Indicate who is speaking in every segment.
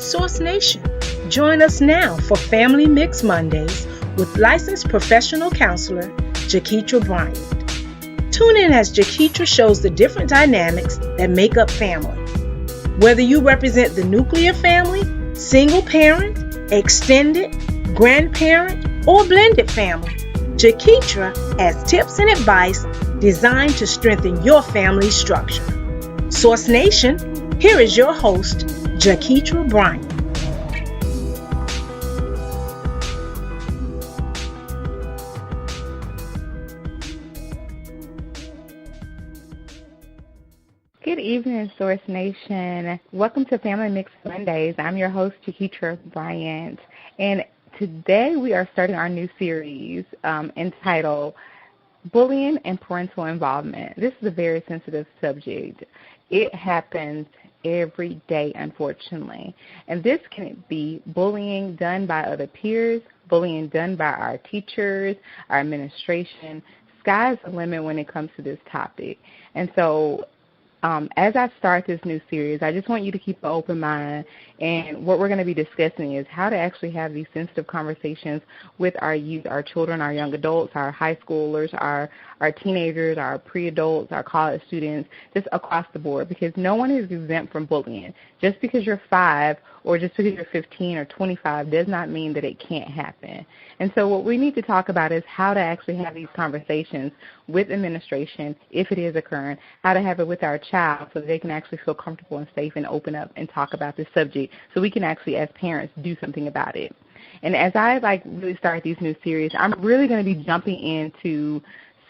Speaker 1: Source Nation, join us now for Family Mix Mondays with licensed professional counselor Jaketra Bryant. Tune in as Jaketra shows the different dynamics that make up family. Whether you represent the nuclear family, single parent, extended, grandparent, or blended family, Jaketra has tips and advice designed to strengthen your family structure. Source Nation, here is your host, Jaketra Bryant.
Speaker 2: Good evening, Source Nation. Welcome to Family Mix Mondays. I'm your host, Jaketra Bryant, and today we are starting our new series entitled Bullying and Parental Involvement. This is a very sensitive subject. It happens every day, unfortunately, and this can be bullying done by other peers, bullying done by our teachers, our administration. Sky's the limit when it comes to this topic, and so as I start this new series, I just want you to keep an open mind, and what we're going to be discussing is how to actually have these sensitive conversations with our youth, our children, our young adults, our high schoolers, our teenagers, our pre-adults, our college students, just across the board, because no one is exempt from bullying. Just because you're 5 or just because you're 15 or 25 does not mean that it can't happen. And so what we need to talk about is how to actually have these conversations with administration if it is occurring, how to have it with our child so that they can actually feel comfortable and safe and open up and talk about this subject so we can actually, as parents, do something about it. And as I really start these new series, I'm really going to be jumping into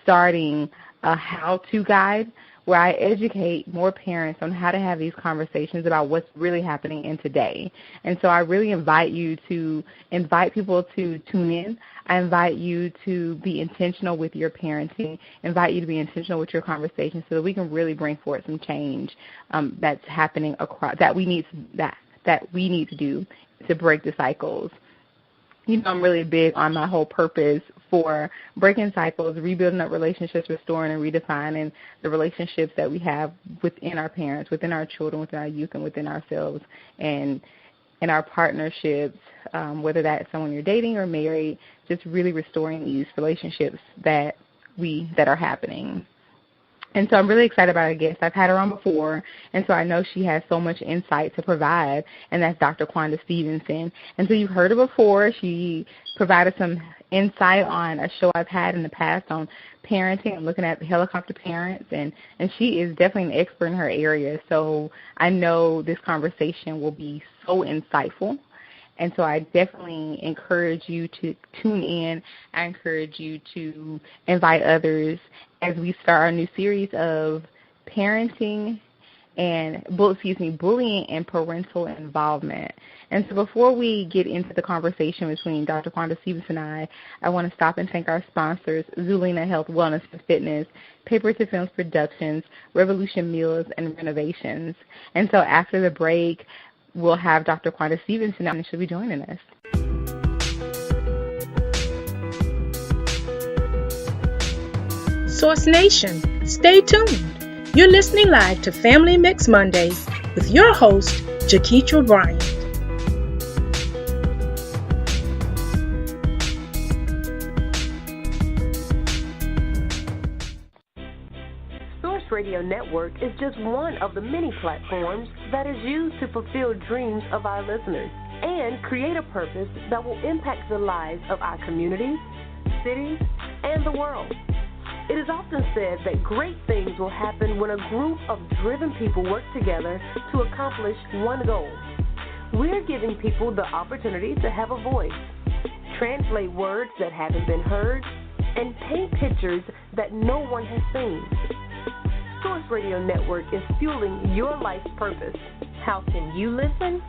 Speaker 2: starting a how-to guide where I educate more parents on how to have these conversations about what's really happening in today. And so I really invite people to tune in. I invite you to be intentional with your parenting, invite you to be intentional with your conversations so that we can really bring forth some change that's happening across that we need to do to break the cycles. You know, I'm really big on my whole purpose for breaking cycles, rebuilding up relationships, restoring and redefining the relationships that we have within our parents, within our children, within our youth, and within ourselves, and in our partnerships, whether that's someone you're dating or married, just really restoring these relationships that are happening. And so I'm really excited about our guest. I've had her on before, and so I know she has so much insight to provide, and that's Dr. Quanda Stevenson. And so you've heard her before. She provided some insight on a show I've had in the past on parenting and looking at the helicopter parents, and she is definitely an expert in her area. So I know this conversation will be so insightful. And so I definitely encourage you to tune in. I encourage you to invite others as we start our new series of bullying and parental involvement. And so before we get into the conversation between Dr. Quanda Stevenson and I want to stop and thank our sponsors, Zulina Health, Wellness, and Fitness, Paper to Films Productions, Revolution Meals, and Renovations. And so after the break, we'll have Dr. Quanda Stevenson, and she'll be joining us.
Speaker 1: Source Nation, stay tuned. You're listening live to Family Mix Mondays with your host, Jaketra Bryant.
Speaker 3: Source Radio Network is just one of the many platforms that is used to fulfill dreams of our listeners and create a purpose that will impact the lives of our communities, cities, and the world. It is often said that great things will happen when a group of driven people work together to accomplish one goal. We're giving people the opportunity to have a voice, translate words that haven't been heard, and paint pictures that no one has seen. Source Radio Network is fueling your life's purpose. How can you listen?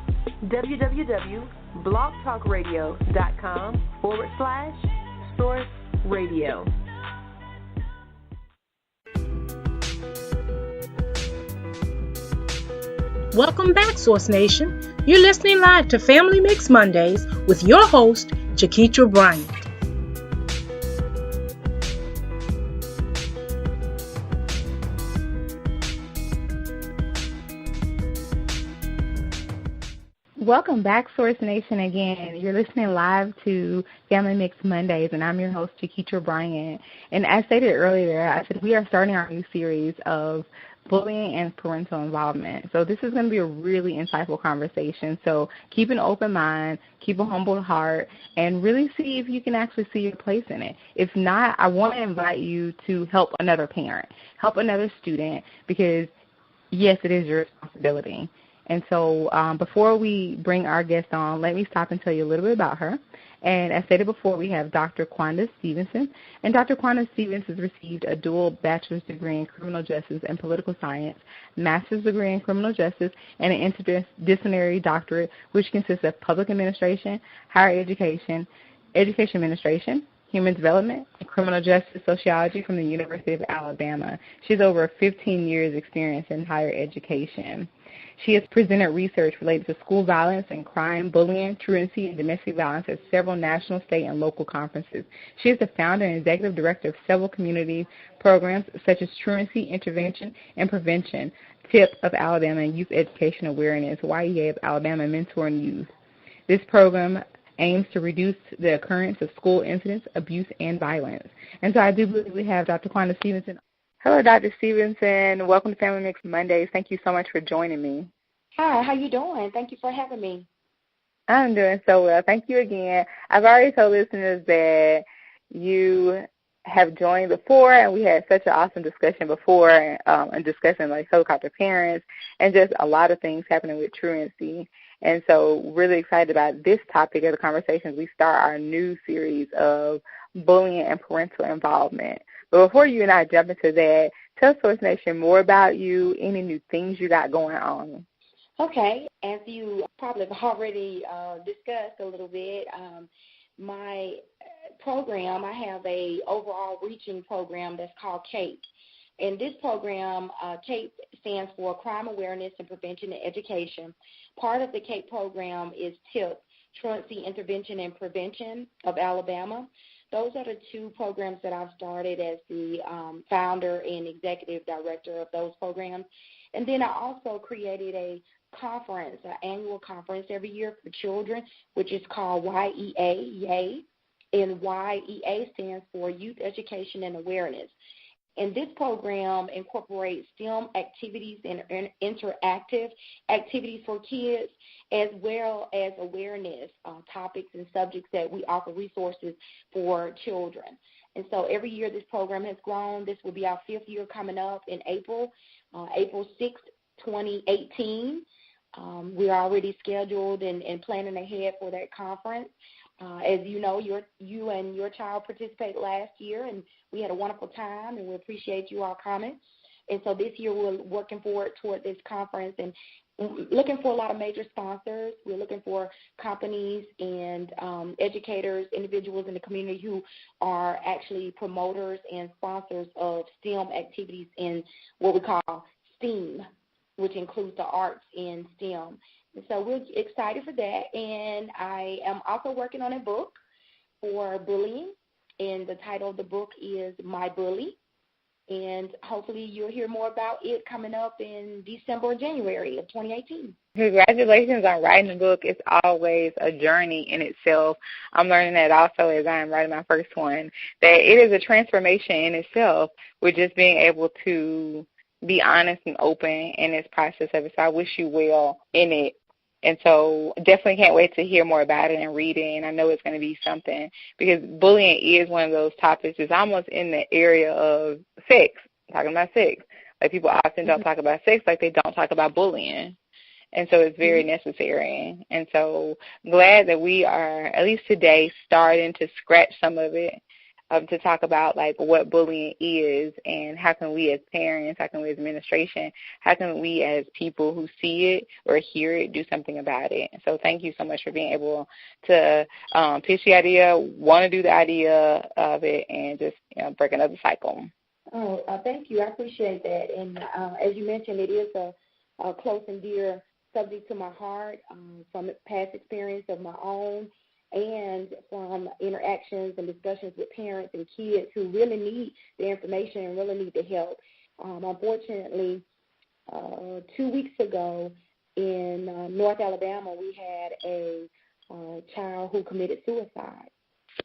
Speaker 3: www.blogtalkradio.com/Source Radio.
Speaker 1: Welcome back, Source Nation. You're listening live to Family Mix Mondays with your host, Jaketra Bryant.
Speaker 2: Welcome back, Source Nation, again. You're listening live to Family Mix Mondays, and I'm your host, Jaketra Bryant. And as stated earlier, I said we are starting our new series of bullying and parental involvement. So this is going to be a really insightful conversation. So keep an open mind, keep a humble heart, and really see if you can actually see your place in it. If not, I want to invite you to help another parent, help another student, because, yes, it is your responsibility. And so before we bring our guest on, let me stop and tell you a little bit about her. And as stated before, we have Dr. Quanda Stevenson. And Dr. Quanda Stevenson has received a dual bachelor's degree in criminal justice and political science, master's degree in criminal justice, and an interdisciplinary doctorate, which consists of public administration, higher education, education administration, human development, and criminal justice sociology from the University of Alabama. She has over 15 years' experience in higher education. She has presented research related to school violence and crime, bullying, truancy, and domestic violence at several national, state, and local conferences. She is the founder and executive director of several community programs such as Truancy Intervention and Prevention, TIP of Alabama, and Youth Education Awareness, YEA of Alabama, Mentoring Youth. This program aims to reduce the occurrence of school incidents, abuse, and violence. And so I do believe we have Dr. Quanda Stevenson. Hello, Dr. Stevenson. Welcome to Family Mix Mondays. Thank you so much for joining me.
Speaker 4: Hi, how you doing? Thank you for having me.
Speaker 2: I'm doing so well. Thank you again. I've already told listeners that you have joined before, and we had such an awesome discussion before and discussing like helicopter parents and just a lot of things happening with truancy. And so really excited about this topic of the conversation as we start our new series of bullying and parental involvement. But before you and I jump into that, tell Source Nation more about you, any new things you got going on.
Speaker 4: Okay. As you probably have already discussed a little bit, my program, I have a overall reaching program that's called CAPE. And this program, CAPE stands for Crime Awareness and Prevention and Education. Part of the CAPE program is TIP, Truancy Intervention and Prevention of Alabama. Those are the two programs that I've started as the founder and executive director of those programs. And then I also created a conference, an annual conference every year for children, which is called YEA, YEA. And YEA stands for Youth Education and Awareness. And this program incorporates STEM activities and interactive activities for kids, as well as awareness topics and subjects that we offer resources for children. And so every year this program has grown. This will be our 5th year coming up in April 6th, 2018. We're already scheduled and planning ahead for that conference. As you know, you and your child participated last year, and we had a wonderful time, and we appreciate you all coming. And so this year we're working forward toward this conference and looking for a lot of major sponsors. We're looking for companies and educators, individuals in the community who are actually promoters and sponsors of STEM activities in what we call STEAM, which includes the arts in STEM. And so we're excited for that. And I am also working on a book for bullying, and the title of the book is My Bully. And hopefully you'll hear more about it coming up in December or January of 2018.
Speaker 2: Congratulations on writing the book. It's always a journey in itself. I'm learning that also as I'm writing my first one, that it is a transformation in itself with just being able to be honest and open in this process of it. So I wish you well in it. And so definitely can't wait to hear more about it and read it. And I know it's going to be something, because bullying is one of those topics. It's almost in the area of sex, talking about sex. Like people often don't talk about sex like they don't talk about bullying. And so it's very necessary. And so glad that we are, at least today, starting to scratch some of it, to talk about like what bullying is and how can we as parents, how can we as administration, how can we as people who see it or hear it do something about it. So thank you so much for being able to pitch the idea, want to do the idea of it, and just break another cycle.
Speaker 4: Oh, thank you. I appreciate that. And as you mentioned, it is a close and dear subject to my heart from past experience of my own, and from interactions and discussions with parents and kids who really need the information and really need the help. Unfortunately, 2 weeks ago, In North Alabama, we had a child who committed suicide,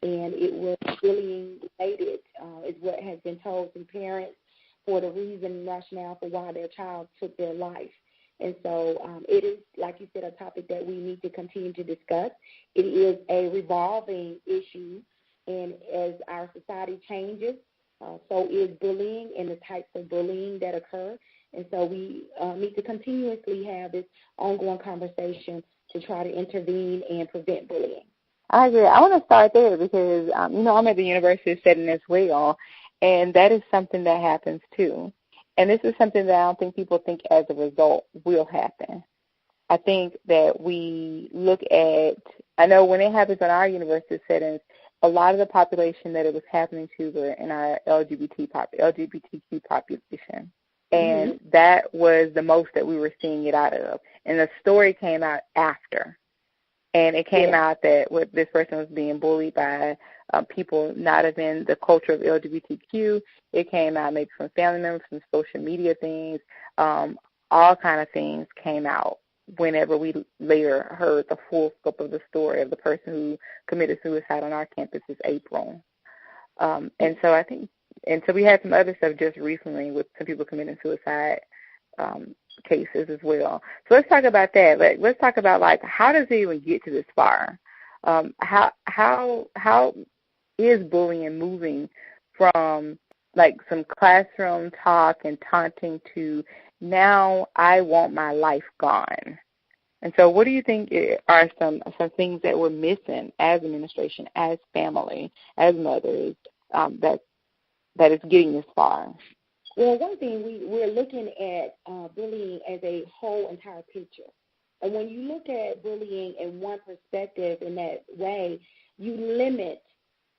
Speaker 4: and it was bullying related, is what has been told to parents for the reason and rationale for why their child took their life. And so it is, like you said, a topic that we need to continue to discuss. It is a revolving issue, and as our society changes, so is bullying and the types of bullying that occur. And so we need to continuously have this ongoing conversation to try to intervene and prevent bullying.
Speaker 2: I agree. I want to start there because, I'm at the university setting as well, and that is something that happens too. And this is something that I don't think people think as a result will happen. I think that we look at, I know when it happens in our university settings, a lot of the population that it was happening to were in our LGBTQ population. And that was the most that we were seeing it out of. And the story came out after. And it came out that this person was being bullied by people not in the culture of LGBTQ. It came out maybe from family members, from social media things. All kind of things came out whenever we later heard the full scope of the story of the person who committed suicide on our campus this April. And so I think, and so we had some other stuff just recently with some people committing suicide cases as well. So let's talk about that. Let's talk about how does it even get to this far? How is bullying moving from some classroom talk and taunting to now I want my life gone? And so what do you think are some things that we're missing as administration, as family, as mothers, that is getting this far?
Speaker 4: Well, one thing, we're looking at bullying as a whole entire picture. And when you look at bullying in one perspective in that way, you limit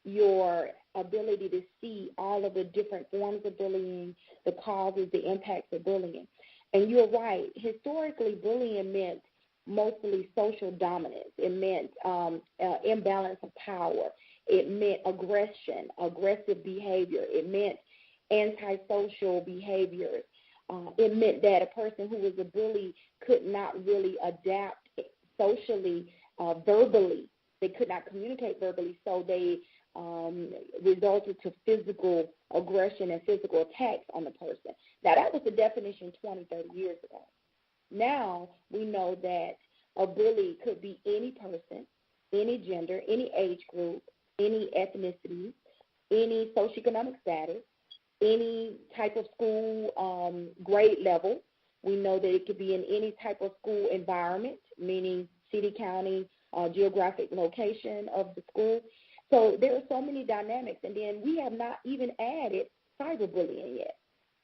Speaker 4: your ability to see all of the different forms of bullying, the causes, the impacts of bullying. And you're right. Historically, bullying meant mostly social dominance. It meant imbalance of power. It meant aggression, aggressive behavior. It meant antisocial behaviors. It meant that a person who was a bully could not really adapt socially, verbally. They could not communicate verbally, so they resulted to physical aggression and physical attacks on the person. Now, that was the definition 20, 30 years ago. Now we know that a bully could be any person, any gender, any age group, any ethnicity, any socioeconomic status, any type of school grade level. We know that it could be in any type of school environment, meaning city, county, geographic location of the school. So there are so many dynamics. And then we have not even added cyberbullying yet.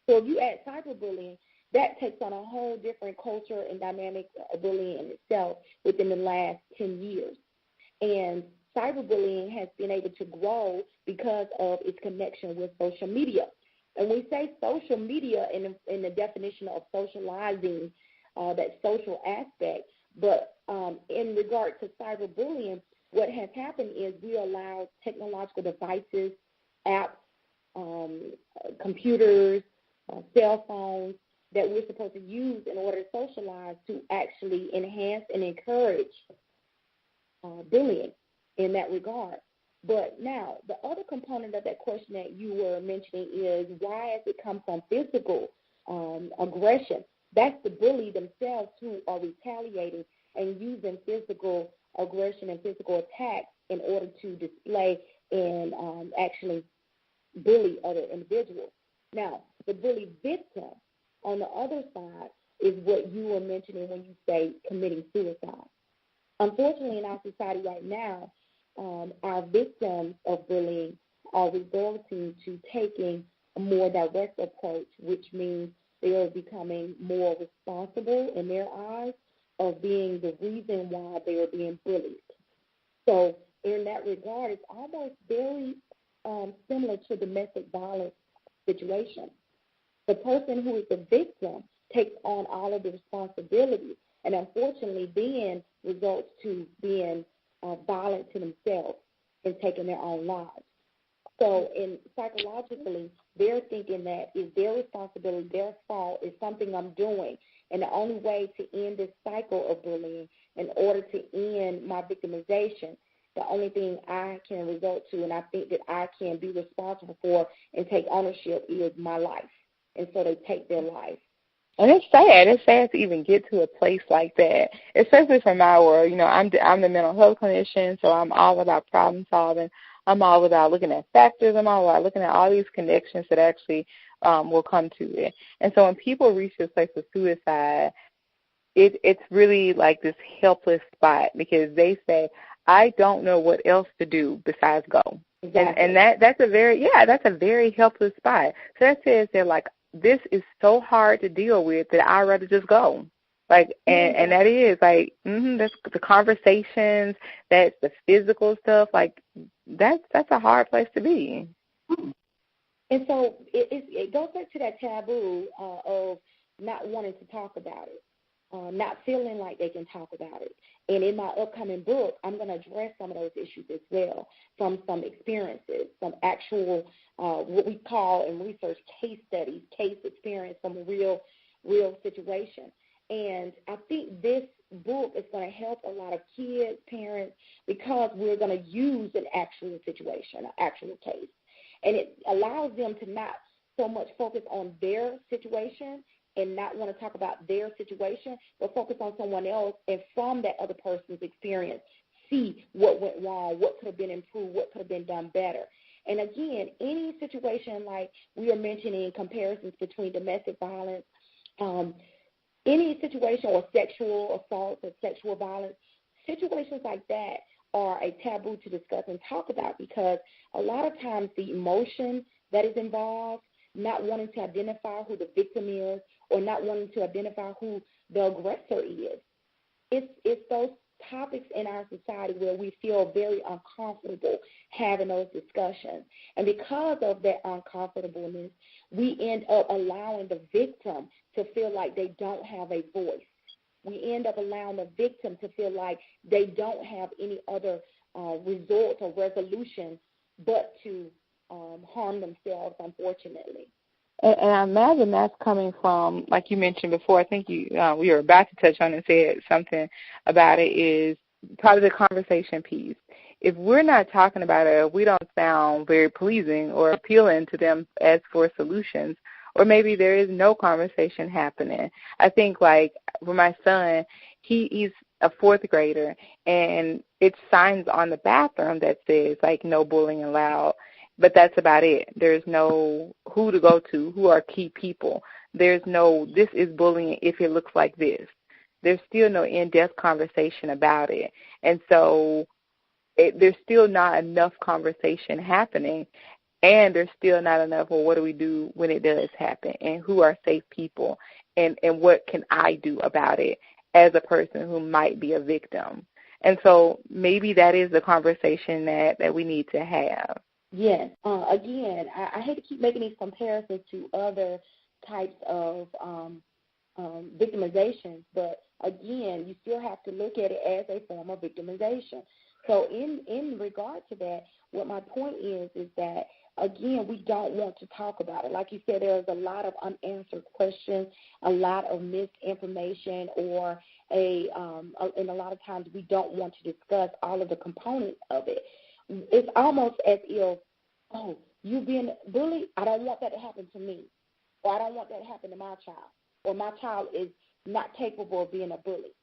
Speaker 4: So if you add cyberbullying, that takes on a whole different culture and dynamic of bullying in itself within the last 10 years. And cyberbullying has been able to grow because of its connection with social media. And we say social media in the definition of socializing, that social aspect. But in regard to cyberbullying, what has happened is we allow technological devices, apps, computers, cell phones that we're supposed to use in order to socialize to actually enhance and encourage bullying in that regard. But now, the other component of that question that you were mentioning is why has it come from physical aggression? That's the bully themselves who are retaliating and using physical aggression and physical attacks in order to display and actually bully other individuals. Now, the bully victim on the other side is what you were mentioning when you say committing suicide. Unfortunately, in our society right now, our victims of bullying are resorting to taking a more direct approach, which means they are becoming more responsible in their eyes of being the reason why they are being bullied. So in that regard, it's almost very similar to domestic violence situation. The person who is the victim takes on all of the responsibility and unfortunately then results to being violent to themselves and taking their own lives. So psychologically, they're thinking that it's their responsibility, their fault, it's something I'm doing And the only way to end this cycle of bullying, in order to end my victimization, the only thing I can resort to and I think that I can be responsible for and take ownership is my life. And so they take their life.
Speaker 2: And it's sad. It's sad to even get to a place like that, especially from my world. You know, I'm the mental health clinician, so I'm all about problem solving. I'm all about looking at factors. I'm all about looking at all these connections that actually will come to it. And so when people reach this place of suicide, it's really like this helpless spot because they say, I don't know what else to do besides go.
Speaker 4: Exactly.
Speaker 2: And that's a very helpless spot. So that says they're like, this is so hard to deal with that I'd rather just go. Like, and that is like, that's the conversations, that's the physical stuff. Like, that's a hard place to be.
Speaker 4: And so it goes back to that taboo of not wanting to talk about it, not feeling like they can talk about it. And in my upcoming book, I'm going to address some of those issues as well, from some experiences, some actual what we call in research case studies, case experience from a real situation. And I think this book is going to help a lot of kids, parents, because we're going to use an actual situation, an actual case. And it allows them to not so much focus on their situation and not want to talk about their situation, but focus on someone else, and from that other person's experience, see what went wrong, what could have been improved, what could have been done better. And again, any situation like we are mentioning, comparisons between domestic violence, any situation, or sexual assault or sexual violence, situations like that are a taboo to discuss and talk about, because a lot of times the emotion that is involved, not wanting to identify who the victim is or not wanting to identify who the aggressor is, it's those topics in our society where we feel very uncomfortable having those discussions. And because of that uncomfortableness, we end up allowing the victim to feel like they don't have a voice. We end up allowing the victim to feel like they don't have any other resort or resolution but to harm themselves, unfortunately.
Speaker 2: And I imagine that's coming from, like you mentioned before, I think we were about to touch on and said something about it, is probably the conversation piece. If we're not talking about it, if we don't sound very pleasing or appealing to them as for solutions, or maybe there is no conversation happening. I think, like, for my son, he's a fourth grader, and it's signs on the bathroom that says, like, no bullying allowed. But that's about it. There's no who to go to, who are key people. There's no this is bullying if it looks like this. There's still no in-depth conversation about it. And so there's still not enough conversation happening, and there's still not enough, well, what do we do when it does happen, and who are safe people, and what can I do about it as a person who might be a victim. And so maybe that is the conversation that we need to have.
Speaker 4: Yes. Again, I hate to keep making these comparisons to other types of victimizations, but again, you still have to look at it as a form of victimization. So in regard to that, what my point is that, again, we don't want to talk about it. Like you said, there's a lot of unanswered questions, a lot of misinformation, or and a lot of times we don't want to discuss all of the components of it. It's almost as if, oh, you've been bullied, I don't want that to happen to me, or I don't want that to happen to my child, or my child is not capable of being a bully.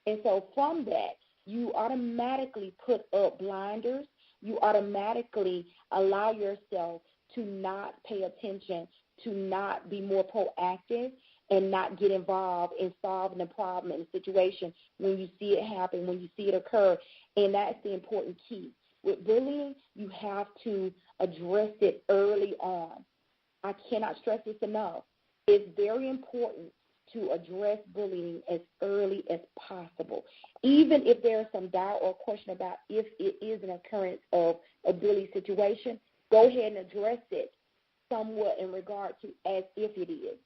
Speaker 4: And so from that, you automatically put up blinders. You automatically allow yourself to not pay attention, to not be more proactive, and not get involved in solving the problem and the situation when you see it happen, when you see it occur. And that's the important key. With bullying, you have to address it early on. I cannot stress this enough. It's very important to address bullying as early as possible. Even if there is some doubt or question about if it is an occurrence of a bully situation, go ahead and address it somewhat in regard to as if it is.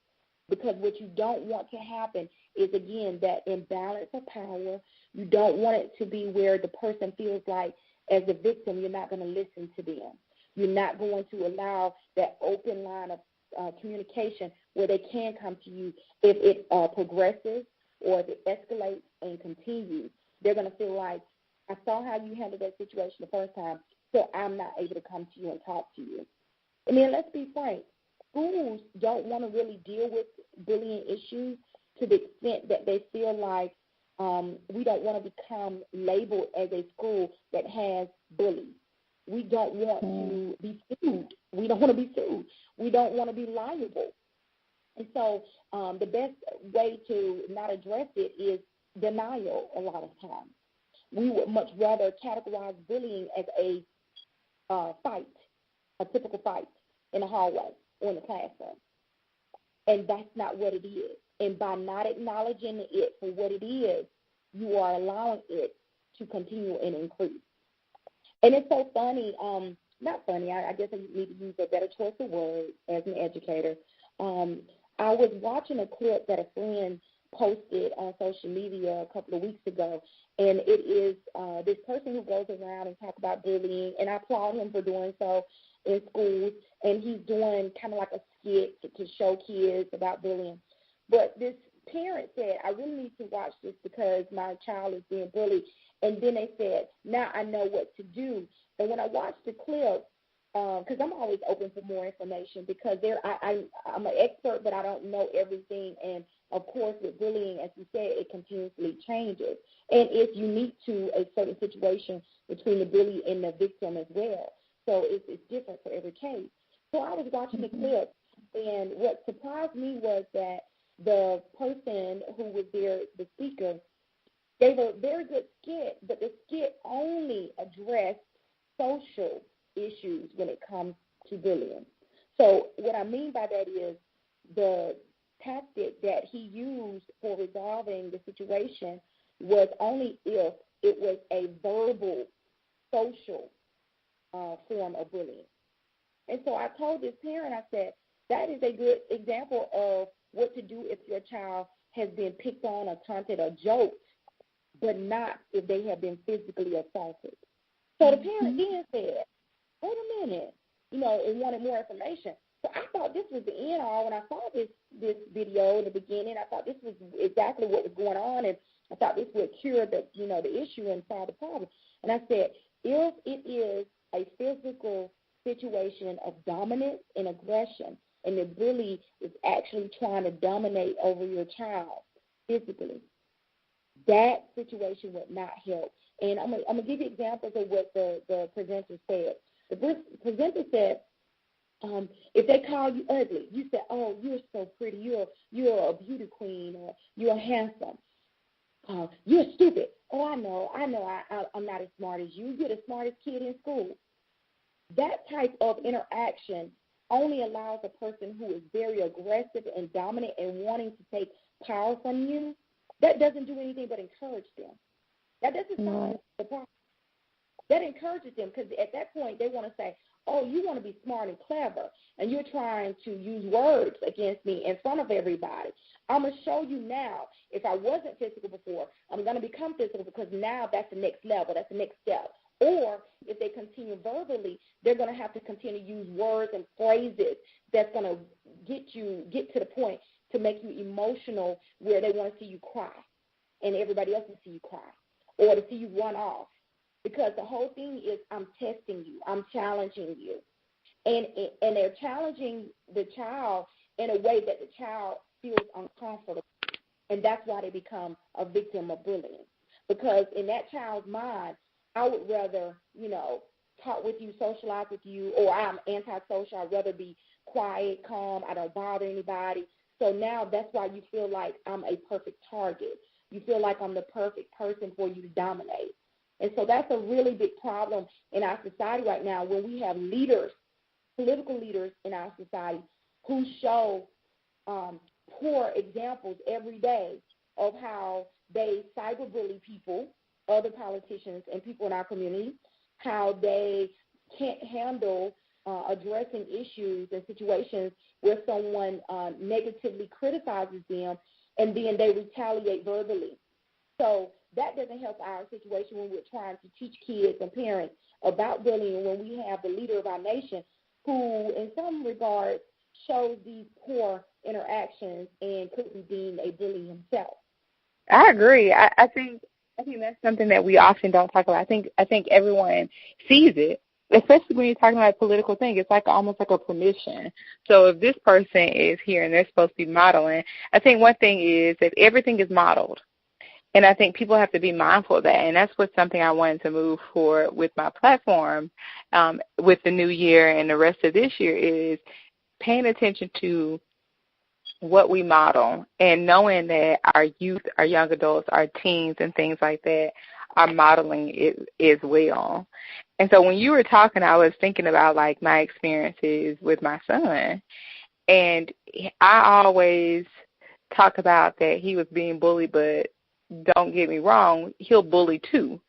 Speaker 4: Because what you don't want to happen is, again, that imbalance of power. You don't want it to be where the person feels like, as a victim, you're not going to listen to them. You're not going to allow that open line of communication where they can come to you if it progresses or if it escalates and continues. They're going to feel like, I saw how you handled that situation the first time, so I'm not able to come to you and talk to you. And then let's be frank, schools don't want to really deal with bullying issues to the extent that they feel like we don't want to become labeled as a school that has bullies. We don't want to be sued. We don't want to be sued. We don't want to be liable. And so the best way to not address it is denial a lot of times. We would much rather categorize bullying as a fight, a typical fight in the hallway or in the classroom. And that's not what it is. And by not acknowledging it for what it is, you are allowing it to continue and increase. And it's so funny, not funny, I guess I need to use a better choice of words as an educator. I was watching a clip that a friend posted on social media a couple of weeks ago, and it is this person who goes around and talks about bullying, and I applaud him for doing so in schools, and he's doing kind of like a skit to show kids about bullying. But this parent said, I really need to watch this because my child is being bullied. And then they said, now I know what to do. And when I watched the clip, because I'm always open for more information because I'm an expert, but I don't know everything. And, of course, with bullying, as you said, it continuously changes. And it's unique to a certain situation between the bully and the victim as well. So it's different for every case. So I was watching the clip, and what surprised me was that the person who was there, the speaker, gave a very good skit, but the skit only addressed social issues when it comes to bullying. So what I mean by that is the tactic that he used for resolving the situation was only if it was a verbal, social form of bullying. And so I told this parent, I said, that is a good example of what to do if your child has been picked on or taunted or joked, but not if they have been physically assaulted. So the parent then said, wait a minute, and wanted more information. So I thought this was the end all. When I saw this video in the beginning, I thought this was exactly what was going on, and I thought this would cure the issue and solve the problem. And I said, if it is a physical situation of dominance and aggression, and the bully is actually trying to dominate over your child physically, that situation would not help. And I'm going to give you examples of what the presenter said. The presenter said, if they call you ugly, you say, oh, you're so pretty, you're a beauty queen, or you're handsome. You're stupid. Oh, I know, I'm not as smart as you. You're the smartest kid in school. That type of interaction only allows a person who is very aggressive and dominant and wanting to take power from you. That doesn't do anything but encourage them. That doesn't solve the problem. That encourages them because at that point they want to say, oh, you want to be smart and clever, and you're trying to use words against me in front of everybody. I'm going to show you now, if I wasn't physical before, I'm going to become physical because now that's the next level, that's the next step. Or if they continue verbally, they're going to have to continue to use words and phrases that's going to get to the point to make you emotional where they want to see you cry and everybody else will see you cry or to see you run off. Because the whole thing is I'm testing you, I'm challenging you. And they're challenging the child in a way that the child feels uncomfortable. And that's why they become a victim of bullying. Because in that child's mind, I would rather, talk with you, socialize with you, or I'm antisocial. I'd rather be quiet, calm. I don't bother anybody. So now that's why you feel like I'm a perfect target. You feel like I'm the perfect person for you to dominate. And so that's a really big problem in our society right now when we have leaders, political leaders in our society who show poor examples every day of how they cyberbully people, other politicians and people in our community, how they can't handle addressing issues and situations where someone negatively criticizes them and then they retaliate verbally. So that doesn't help our situation when we're trying to teach kids and parents about bullying when we have the leader of our nation who, in some regards, shows these poor interactions and could be deemed a bully himself.
Speaker 2: I agree. I think that's something that we often don't talk about. I think everyone sees it, especially when you're talking about a political thing. It's like almost like a permission. So if this person is here and they're supposed to be modeling, I think one thing is that everything is modeled. And I think people have to be mindful of that. And that's what's something I wanted to move forward with my platform with the new year and the rest of this year is paying attention to what we model and knowing that our youth, our young adults, our teens and things like that are modeling it as well. And so when you were talking, I was thinking about like my experiences with my son. And I always talk about that he was being bullied, but don't get me wrong, he'll bully too.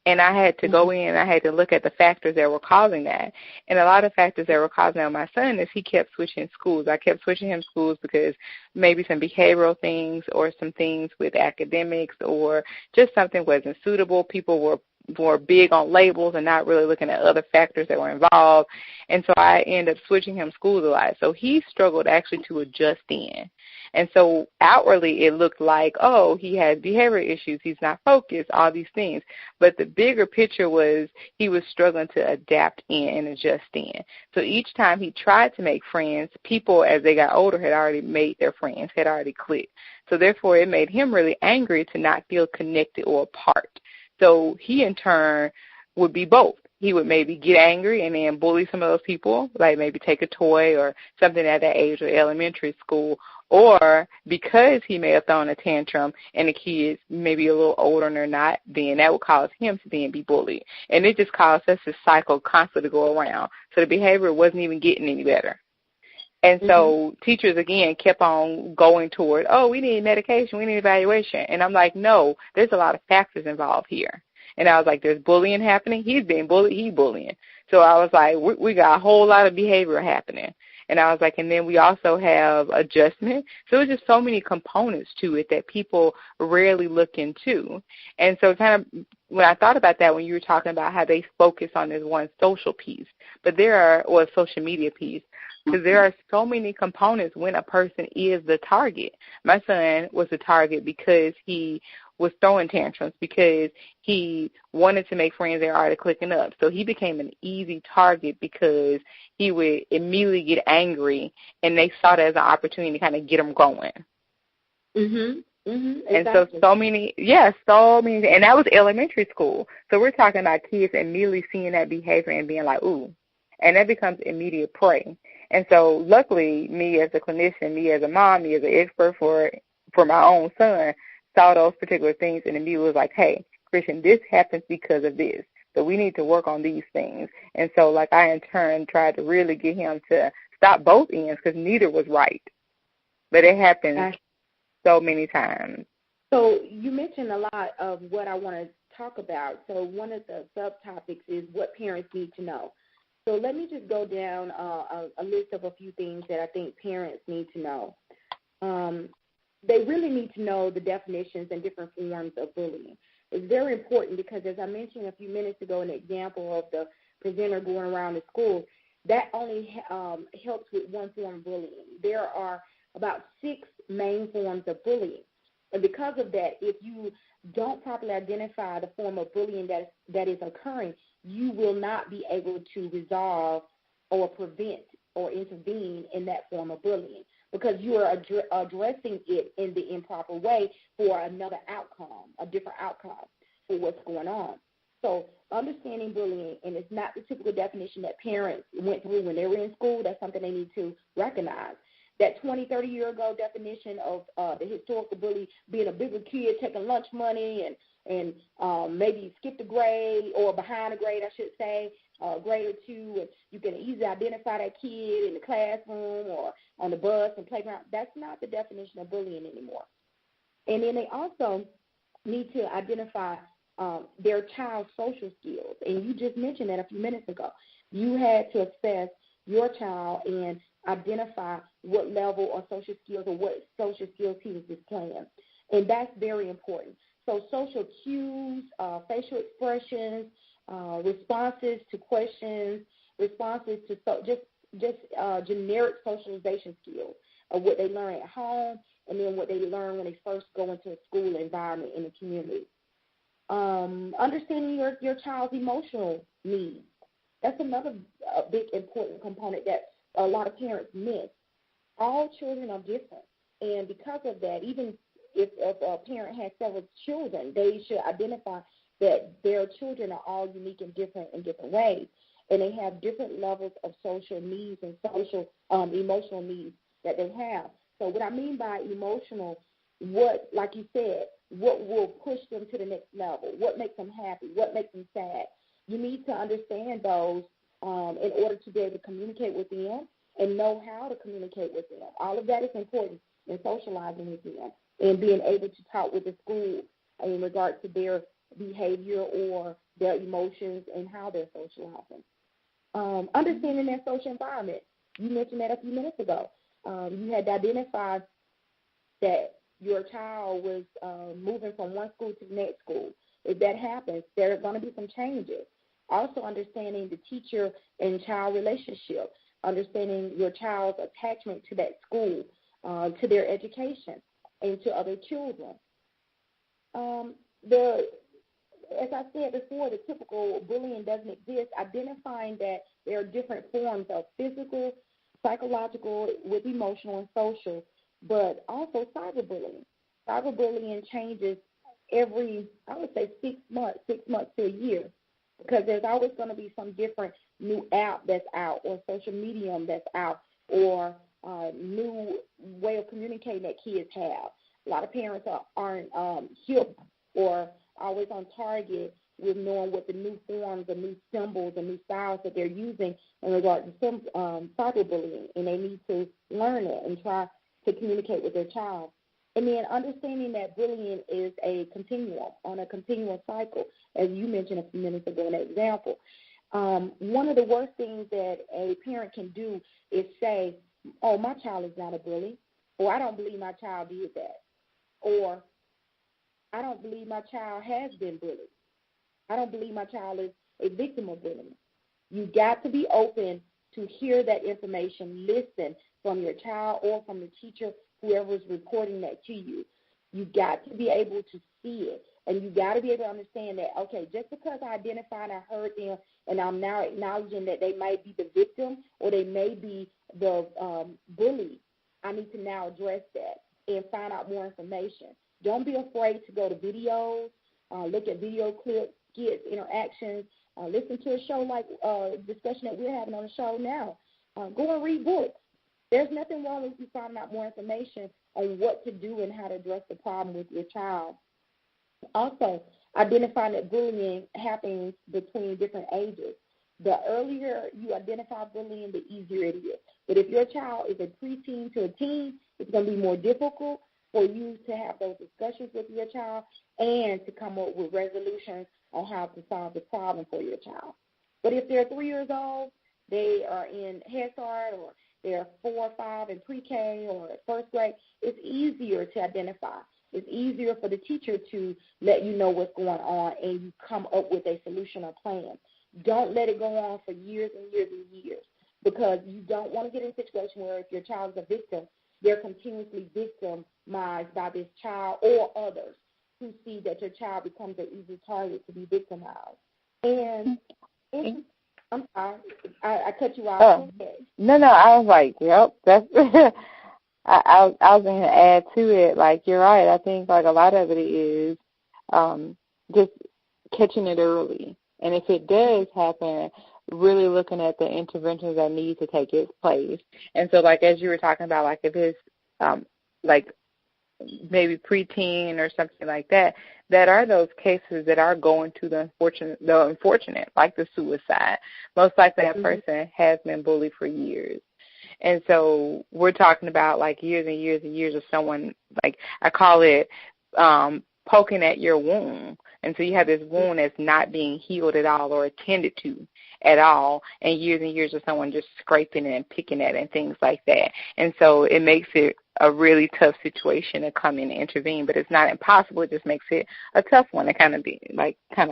Speaker 2: And I had to go in and I had to look at the factors that were causing that. And a lot of factors that were causing that with my son is he kept switching schools. I kept switching him schools because maybe some behavioral things or some things with academics or just something wasn't suitable. People were big on labels and not really looking at other factors that were involved. And so I ended up switching him schools a lot. So he struggled actually to adjust in. And so outwardly it looked like, oh, he has behavior issues, he's not focused, all these things. But the bigger picture was he was struggling to adapt in and adjust in. So each time he tried to make friends, people as they got older had already made their friends, had already clicked. So therefore it made him really angry to not feel connected or apart. So he in turn would be both. He would maybe get angry and then bully some of those people, like maybe take a toy or something at that age or elementary school, or because he may have thrown a tantrum and the kids maybe a little older and they're not, then that would cause him to then be bullied. And it just caused us this cycle constantly to go around. So the behavior wasn't even getting any better. And so teachers, again, kept on going toward, oh, we need medication, we need evaluation. And I'm like, no, there's a lot of factors involved here. And I was like, there's bullying happening. He's being bullied. He's bullying. So I was like, we got a whole lot of behavior happening. And I was like, and then we also have adjustment. So it's just so many components to it that people rarely look into. And so kind of when I thought about that, when you were talking about how they focus on this one social piece, but or social media piece, because there are so many components when a person is the target. My son was the target because he was throwing tantrums, because he wanted to make friends that are already clicking up. So he became an easy target because he would immediately get angry, and they saw that as an opportunity to kind of get him going.
Speaker 4: Exactly.
Speaker 2: And so many, and that was elementary school. So we're talking about kids immediately seeing that behavior and being like, ooh, and that becomes immediate prey. And so luckily, me as a clinician, me as a mom, me as an expert for my own son, saw those particular things and immediately was like, hey, Christian, this happens because of this. So we need to work on these things. And so like I in turn tried to really get him to stop both ends because neither was right. But it happens so many times.
Speaker 4: So you mentioned a lot of what I want to talk about. So one of the subtopics is what parents need to know. So let me just go down a list of a few things that I think parents need to know. They really need to know the definitions and different forms of bullying. It's very important because, as I mentioned a few minutes ago, an example of the presenter going around the school, that only helps with one form of bullying. There are about 6 main forms of bullying. And because of that, if you don't properly identify the form of bullying that is occurring, you will not be able to resolve or prevent or intervene in that form of bullying because you are addressing it in the improper way for another outcome, a different outcome for what's going on. So understanding bullying, and it's not the typical definition that parents went through when they were in school, that's something they need to recognize. That 20, 30 year ago definition of the historical bully being a bigger kid taking lunch money and maybe skipped a grade or behind a grade, I should say, a grade or two, and you can easily identify that kid in the classroom or on the bus and playground. That's not the definition of bullying anymore. And then they also need to identify their child's social skills. And you just mentioned that a few minutes ago. You had to assess your child and identify what level of social skills or what social skills he was displaying. And that's very important. So social cues, facial expressions, responses to questions, responses to just just generic socialization skills of what they learn at home and then what they learn when they first go into a school environment in the community. Understanding your child's emotional needs. That's another big important component that a lot of parents miss. All children are different, and because of that, even if a parent has several children, they should identify that their children are all unique and different in different ways, and they have different levels of social needs and social emotional needs that they have. So what I mean by emotional, what, like you said, what will push them to the next level, what makes them happy, what makes them sad. You need to understand those in order to be able to communicate with them and know how to communicate with them. All of that is important in socializing with them and being able to talk with the school in regard to their behavior or their emotions and how they're socializing. Understanding their social environment. You mentioned that a few minutes ago. You had identified that your child was moving from one school to the next school. If that happens, there are going to be some changes. Also understanding the teacher and child relationship, understanding your child's attachment to that school, to their education, and to other children. As I said before, the typical bullying doesn't exist. Identifying that there are different forms of physical, psychological, with emotional and social, but also cyberbullying. Cyberbullying changes every, I would say, 6 months to a year, because there's always going to be some different new app that's out or social medium that's out or new way of communicating that kids have. A lot of parents aren't hip or always on target with knowing what the new forms, the new symbols, the new styles that they're using in regard to cyberbullying, and they need to learn it and try to communicate with their child. And then understanding that bullying is a continuum, on a continual cycle, as you mentioned a few minutes ago in that example. One of the worst things that a parent can do is say, oh, my child is not a bully, or I don't believe my child did that, or I don't believe my child has been bullied. I don't believe my child is a victim of bullying. You got to be open to hear that information, listen from your child or from the teacher, whoever is reporting that to you. You got to be able to see it, and you got to be able to understand that, okay, just because I identified, I heard them, and I'm now acknowledging that they may be the victim or they may be the bully, I need to now address that and find out more information. Don't be afraid to go to videos, look at video clips, skits, interactions, listen to a show like discussion that we're having on the show now. Go and read books. There's nothing wrong with you finding out more information on what to do and how to address the problem with your child. Also, identifying that bullying happens between different ages. The earlier you identify bullying, the easier it is. But if your child is a preteen to a teen, it's going to be more difficult for you to have those discussions with your child and to come up with resolutions on how to solve the problem for your child. But if they're 3 years old, they are in Head Start, or they're 4 or 5 in pre-K or first grade, it's easier to identify. It's easier for the teacher to let you know what's going on and you come up with a solution or plan. Don't let it go on for years and years and years, because you don't want to get in a situation where if your child is a victim, they're continuously victimized by this child or others who see that your child becomes an easy target to be victimized. And I'm sorry, I cut you off.
Speaker 2: No, I was like, yep, that's I was going to add to it, like, you're right. I think, like, a lot of it is just catching it early. And if it does happen, really looking at the interventions that need to take its place. And so, like, as you were talking about, like, if it's, like, maybe preteen or something like that, that are those cases that are going to the unfortunate, like the suicide. Most likely that person has been bullied for years. And so we're talking about, like, years and years and years of someone, like, I call it poking at your wound. And so you have this wound that's not being healed at all or attended to at all, and years of someone just scraping it and picking at it and things like that. And so it makes it a really tough situation to come in and intervene, but it's not impossible. It just makes it a tough one to kind of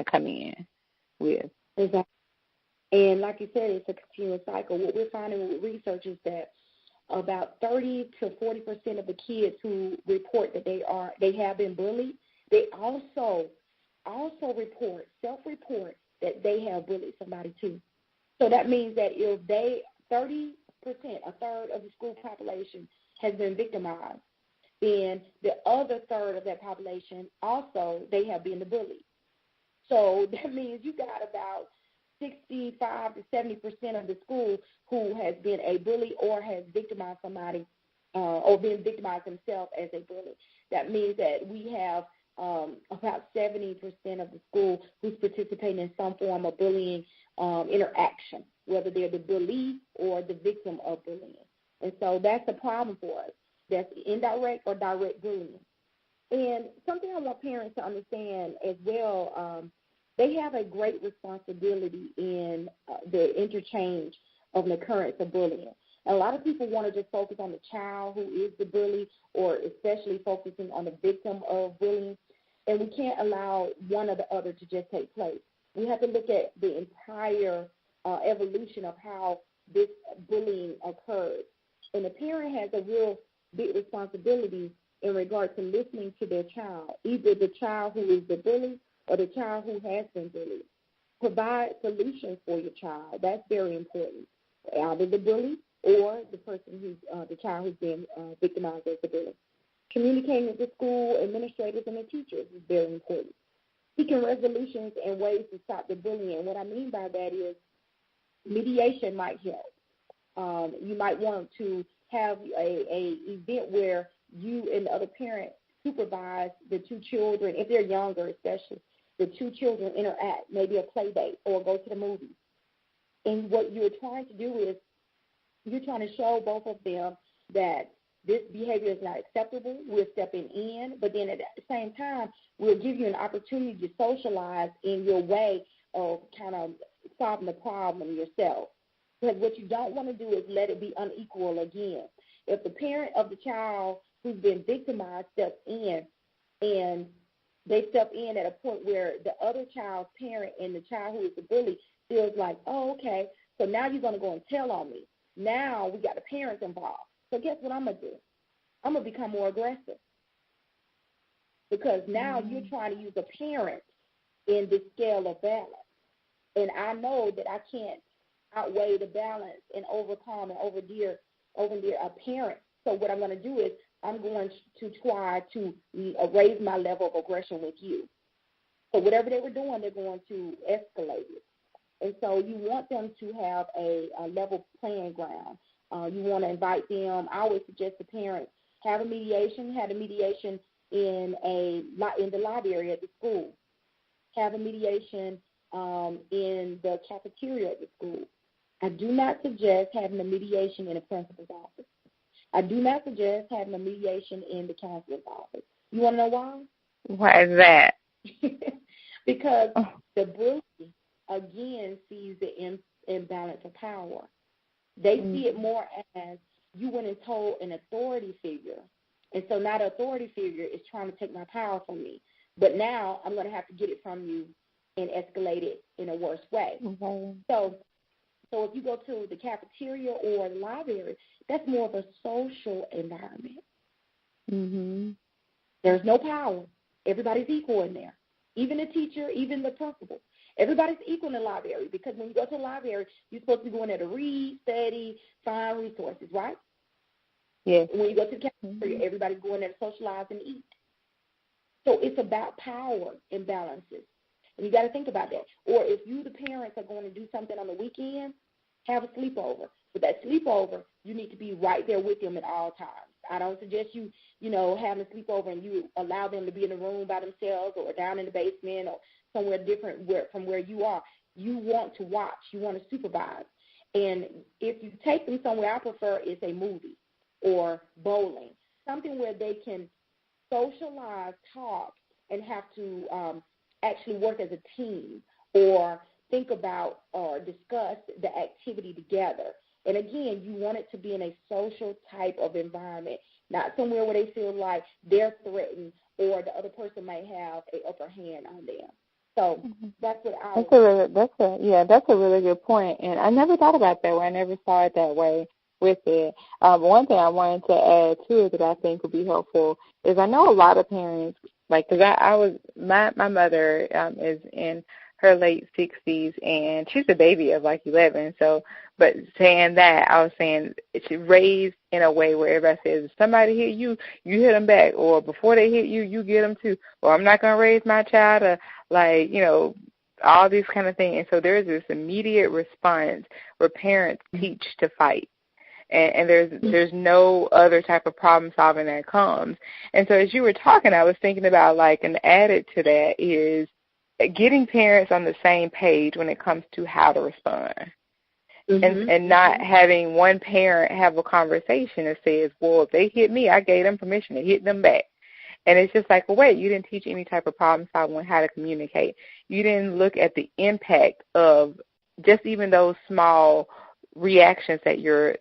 Speaker 2: come in with.
Speaker 4: Exactly. And like you said, it's a continuous cycle. What we're finding with research is that about 30 to 40% of the kids who report that they have been bullied, they also self-report that they have bullied somebody too. So that means that if 30%, a third of the school population has been victimized, then the other third of that population also, they have been the bully. So that means you got about 65 to 70% of the school who has been a bully or has victimized somebody or been victimized themselves as a bully. That means that we have about 70% of the school who's participating in some form of bullying interaction, whether they're the bully or the victim of bullying. And so that's the problem for us. That's indirect or direct bullying. And something I want parents to understand as well, they have a great responsibility in the interchange of an occurrence of bullying. And a lot of people want to just focus on the child who is the bully, or especially focusing on the victim of bullying. And we can't allow one or the other to just take place. We have to look at the entire evolution of how this bullying occurs. And the parent has a real big responsibility in regard to listening to their child, either the child who is the bully or the child who has been bullied. Provide solutions for your child. That's very important. Either the bully or the person who's the child who's been victimized as the bully. Communicating with the school administrators and the teachers is very important. Seeking resolutions and ways to stop the bullying. And what I mean by that is mediation might help. You might want to have a event where you and the other parent supervise the two children, if they're younger especially, the two children interact, maybe a play date or go to the movies. And what you're trying to do is you're trying to show both of them that this behavior is not acceptable. We're stepping in, but then at the same time, we'll give you an opportunity to socialize in your way of kind of solving the problem yourself. Because what you don't want to do is let it be unequal again. If the parent of the child who's been victimized steps in, and they step in at a point where the other child's parent and the child who is the bully feels like, oh, okay, so now you're going to go and tell on me. Now we got the parents involved. So guess what I'm going to do? I'm going to become more aggressive. Because now you're trying to use a parent in this scale of balance. And I know that I can't outweigh the balance and overcome and overdeer a parent. So what I'm going to do is I'm going to try to raise my level of aggression with you. So whatever they were doing, they're going to escalate it. And so you want them to have a level playing ground. You want to invite them. I always suggest to parents, have a mediation in the library at the school. Have a mediation in the cafeteria at the school. I do not suggest having a mediation in a principal's office. I do not suggest having a mediation in the counselor's office. You want to know why?
Speaker 2: Why is that?
Speaker 4: Because the bully, again, sees the imbalance of power. They see it more as you went and told an authority figure, and so now the authority figure is trying to take my power from me. But now I'm going to have to get it from you and escalate it in a worse way. Mm-hmm. So if you go to the cafeteria or the library, that's more of a social environment. Mm-hmm. There's no power. Everybody's equal in there, even the teacher, even the principal. Everybody's equal in the library, because when you go to the library, you're supposed to be going there to read, study, find resources, right?
Speaker 2: Yes.
Speaker 4: And when you go to the cafeteria, everybody's going there to socialize and eat. So it's about power imbalances. And you got to think about that. Or if you, the parents, are going to do something on the weekend, have a sleepover. But that sleepover, you need to be right there with them at all times. I don't suggest you having a sleepover and you allow them to be in the room by themselves or down in the basement or somewhere different from where you are. You want to watch. You want to supervise. And if you take them somewhere, I prefer it's a movie or bowling, something where they can socialize, talk, and have to actually work as a team or think about or discuss the activity together. And, again, you want it to be in a social type of environment, not somewhere where they feel like they're threatened or the other person might have an upper hand on them. So that's what
Speaker 2: that's a really good point. And I never thought about that way. I never saw it that way with it. One thing I wanted to add too that I think would be helpful is I know a lot of parents, like, because my mother is in her late 60s, and she's a baby of like 11. So, but saying that, I was saying she raised in a way where everybody says, if somebody hit you, you hit them back, or before they hit you, you get them too. Or I'm not going to raise my child to, like, all these kind of things. And so there's this immediate response where parents teach to fight. And there's no other type of problem solving that comes. And so as you were talking, I was thinking about, like, an added to that is getting parents on the same page when it comes to how to respond. And not having one parent have a conversation that says, well, if they hit me, I gave them permission to hit them back. And it's just like, well, wait, you didn't teach any type of problem solving on how to communicate. You didn't look at the impact of just even those small reactions that you're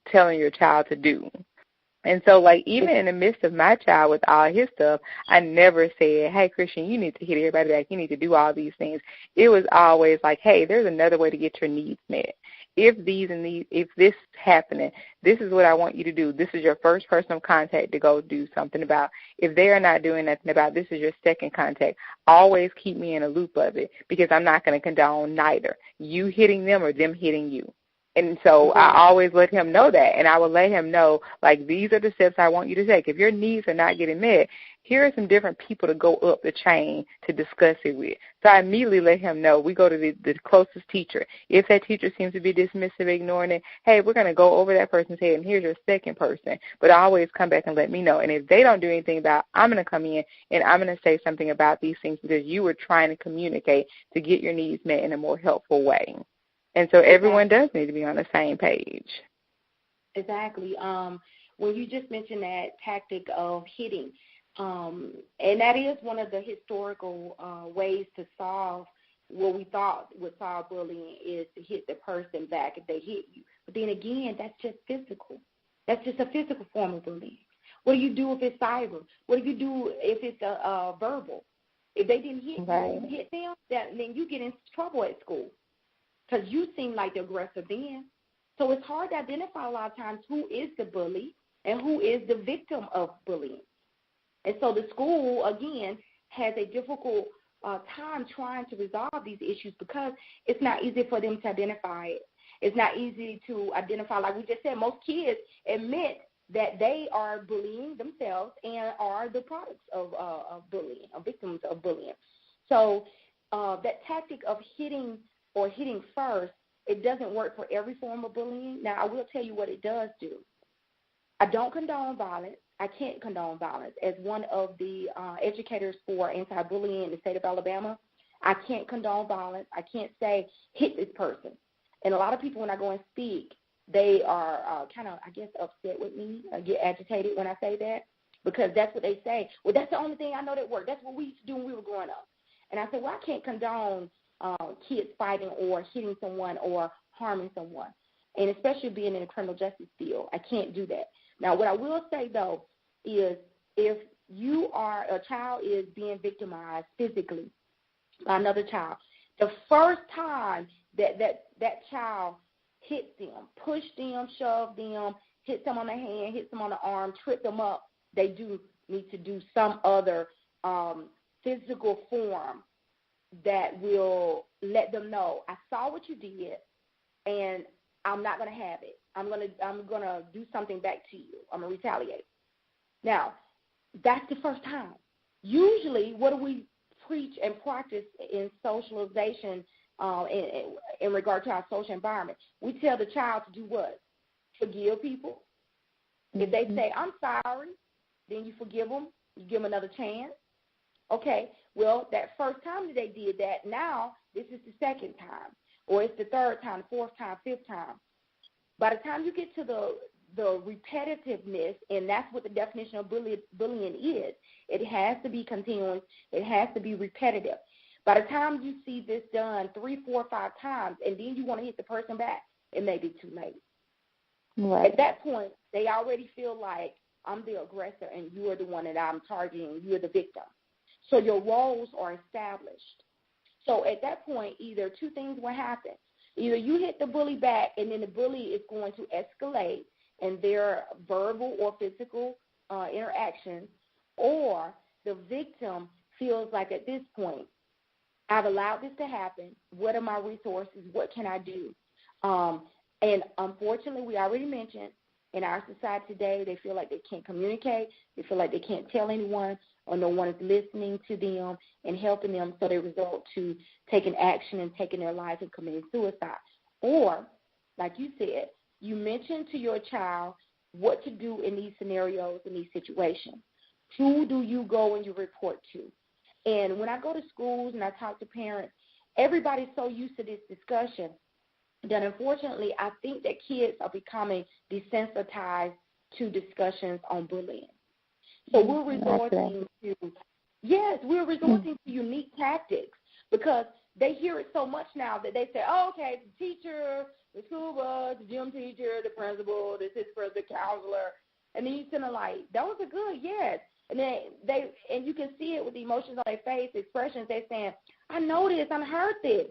Speaker 2: telling your child to do. And so, like, even in the midst of my child with all his stuff, I never said, hey, Christian, you need to hit everybody back. You need to do all these things. It was always like, hey, there's another way to get your needs met. If this is happening, this is what I want you to do. This is your first person of contact to go do something about. If they are not doing nothing about, this is your second contact. Always keep me in a loop of it, because I'm not going to condone neither you hitting them or them hitting you. And so I always let him know that, and I will let him know, like, these are the steps I want you to take. If your needs are not getting met, here are some different people to go up the chain to discuss it with. So I immediately let him know. We go to the closest teacher. If that teacher seems to be dismissive, ignoring it, hey, we're going to go over that person's head, and here's your second person. But always come back and let me know. And if they don't do anything about it, I'm going to come in, and I'm going to say something about these things, because you were trying to communicate to get your needs met in a more helpful way. And so everyone does need to be on the same page.
Speaker 4: Exactly. When you just mentioned that tactic of hitting, and that is one of the historical ways to solve what we thought would solve bullying, is to hit the person back if they hit you. But then again, that's just physical. That's just a physical form of bullying. What do you do if it's cyber? What do you do if it's verbal? If they didn't hit you, hit them, then you get in trouble at school, because you seem like the aggressor then. So it's hard to identify a lot of times who is the bully and who is the victim of bullying. And so the school, again, has a difficult time trying to resolve these issues, because it's not easy for them to identify it. It's not easy to identify, like we just said, most kids admit that they are bullying themselves and are the products of bullying, or victims of bullying. So that tactic of hitting first, it doesn't work for every form of bullying. Now, I will tell you what it does do. I don't condone violence. I can't condone violence. As one of the educators for anti-bullying in the state of Alabama, I can't condone violence. I can't say, hit this person. And a lot of people, when I go and speak, they are kind of, I guess, upset with me, get agitated when I say that, because that's what they say. Well, that's the only thing I know that worked. That's what we used to do when we were growing up. And I said, well, I can't condone kids fighting or hitting someone or harming someone, and especially being in the criminal justice field. I can't do that. Now, what I will say, though, is if a child is being victimized physically by another child, the first time that child hits them, push them, shove them, hits them on the hand, hits them on the arm, trip them up, they do need to do some other physical form that will let them know, I saw what you did, and I'm not going to have it. I'm going to do something back to you. I'm going to retaliate. Now, that's the first time. Usually, what do we preach and practice in socialization in regard to our social environment? We tell the child to do what? Forgive people. If they say, I'm sorry, then you forgive them. You give them another chance. Okay, well, that first time that they did that, now this is the second time, or it's the third time, fourth time, fifth time. By the time you get to the repetitiveness, and that's what the definition of bullying is, it has to be continuous, it has to be repetitive. By the time you see this done 3, 4, 5 times, and then you want to hit the person back, it may be too late. Right. At that point, they already feel like, I'm the aggressor and you are the one that I'm targeting, you're the victim. So your roles are established. So at that point, either two things will happen. Either you hit the bully back, and then the bully is going to escalate in their verbal or physical interactions, or the victim feels like at this point, I've allowed this to happen. What are my resources? What can I do? And unfortunately, we already mentioned, in our society today, they feel like they can't communicate. They feel like they can't tell anyone, or no one is listening to them and helping them, so they resort to taking action and taking their life and committing suicide. Or, like you said, you mention to your child what to do in these scenarios, in these situations. Who do you go and you report to? And when I go to schools and I talk to parents, everybody's so used to this discussion that unfortunately I think that kids are becoming desensitized to discussions on bullying. So we're resorting to unique tactics, because they hear it so much now that they say, oh, okay, the teacher, the school bus, the gym teacher, the principal, the assistant, the counselor, and then you send them like, those are good, yes. And then and you can see it with the emotions on their face, expressions. They're saying, I know this, I heard this.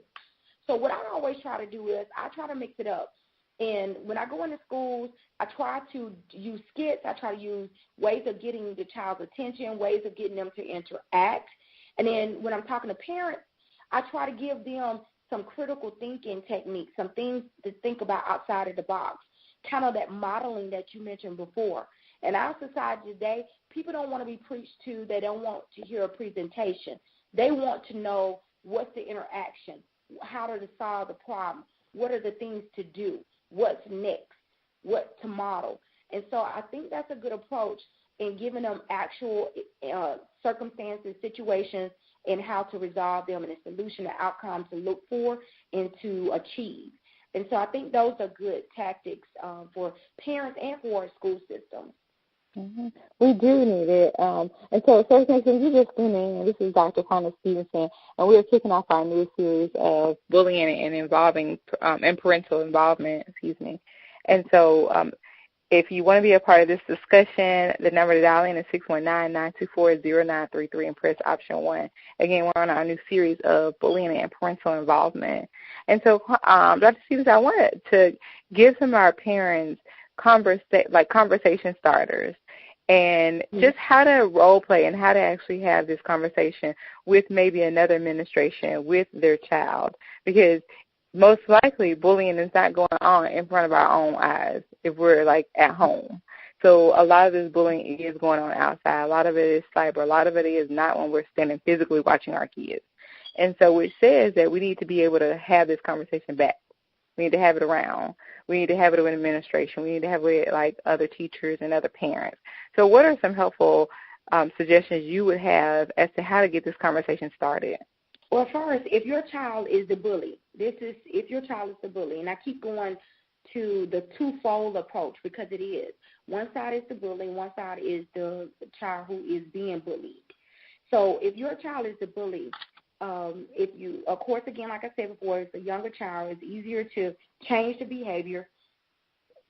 Speaker 4: So what I always try to do is I try to mix it up. And when I go into schools, I try to use skits. I try to use ways of getting the child's attention, ways of getting them to interact. And then when I'm talking to parents, I try to give them some critical thinking techniques, some things to think about outside of the box, kind of that modeling that you mentioned before. In our society today, people don't want to be preached to. They don't want to hear a presentation. They want to know what's the interaction, how to solve the problem, what are the things to do, what's next, what to model. And so I think that's a good approach in giving them actual circumstances, situations, and how to resolve them, and a solution, an outcome to look for and to achieve. And so I think those are good tactics for parents and for school systems.
Speaker 2: Mm-hmm. We do need it. And so, First Nation, you just tuned in. This is Dr. Quanda Stevenson, and we are kicking off our new series of bullying and involving and parental involvement. And so, if you want to be a part of this discussion, the number to dial in is 619-924-0933 and press option 1. Again, we're on our new series of bullying and parental involvement. And so, Dr. Stevenson, I wanted to give some of our parents conversation starters, and just how to role play and how to actually have this conversation with maybe another administration with their child, because most likely bullying is not going on in front of our own eyes if we're like at home. So a lot of this bullying is going on outside. A lot of it is cyber. A lot of it is not when we're standing physically watching our kids. And so it says that we need to be able to have this conversation back. We need to have it around. We need to have it with administration. We need to have it with like other teachers and other parents. So what are some helpful suggestions you would have as to how to get this conversation started?
Speaker 4: Well, first, if your child is the bully, if your child is the bully, and I keep going to the twofold approach because it is. One side is the bully, one side is the child who is being bullied. So if your child is the bully, if you, of course, again, like I said before, it's a younger child, it's easier to change the behavior.